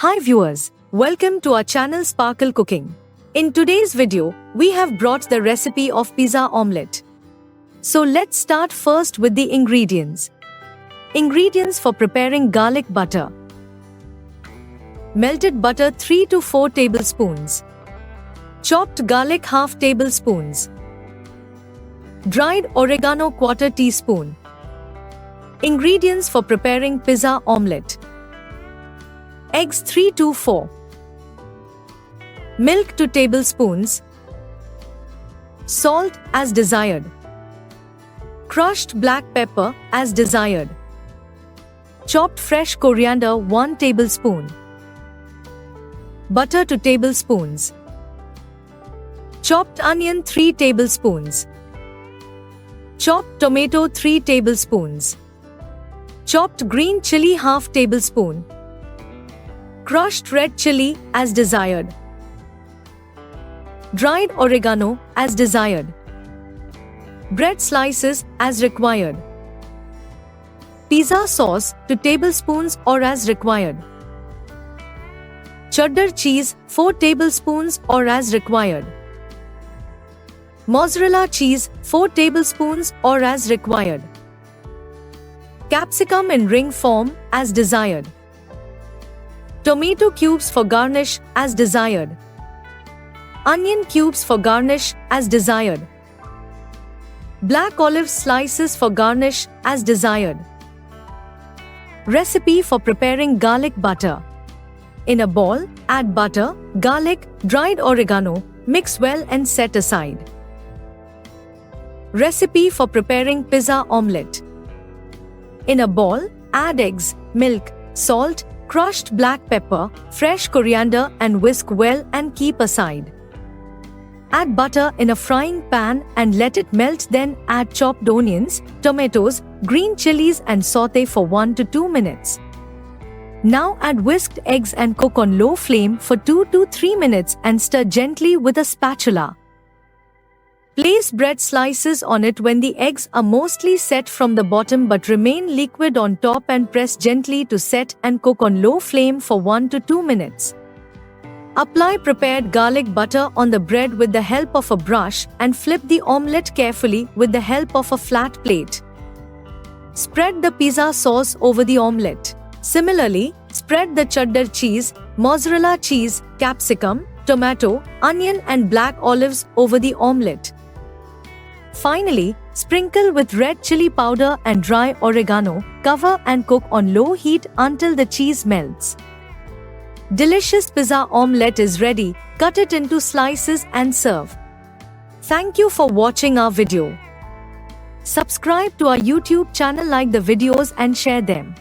Hi viewers, welcome to our channel Sparkle Cooking. In today's video, we have brought the recipe of pizza omelette. So let's start first with the ingredients. Ingredients for preparing garlic butter. Melted butter 3 to 4 tablespoons. Chopped garlic half tablespoons. Dried oregano quarter teaspoon. Ingredients for preparing pizza omelette. Eggs 3 to 4. Milk 2 tablespoons. Salt as desired. Crushed black pepper as desired. Chopped fresh coriander 1 tablespoon. Butter 2 tablespoons. Chopped onion 3 tablespoons. Chopped tomato 3 tablespoons. Chopped green chili half tablespoon. Crushed red chili as desired. Dried oregano as desired. Bread slices as required. Pizza sauce 2 tablespoons or as required. Cheddar cheese 4 tablespoons or as required. Mozzarella cheese 4 tablespoons or as required. Capsicum in ring form as desired. Tomato cubes for garnish as desired. Onion cubes for garnish as desired. Black olive slices for garnish as desired. Recipe for preparing garlic butter. In a bowl, add butter, garlic, dried oregano, mix well and set aside. Recipe for preparing pizza omelette. In a bowl, add eggs, milk, salt, crushed black pepper, fresh coriander and whisk well and keep aside. Add butter in a frying pan and let it melt, then add chopped onions, tomatoes, green chilies and sauté for 1 to 2 minutes. Now add whisked eggs and cook on low flame for 2 to 3 minutes and stir gently with a spatula. Place bread slices on it when the eggs are mostly set from the bottom but remain liquid on top and press gently to set and cook on low flame for 1 to 2 minutes. Apply prepared garlic butter on the bread with the help of a brush and flip the omelette carefully with the help of a flat plate. Spread the pizza sauce over the omelette. Similarly, spread the cheddar cheese, mozzarella cheese, capsicum, tomato, onion and black olives over the omelette. Finally, sprinkle with red chili powder and dry oregano, cover and cook on low heat until the cheese melts. Delicious pizza omelette is ready. Cut it into slices and serve. Thank you for watching our video. Subscribe to our YouTube channel, like the videos and share them.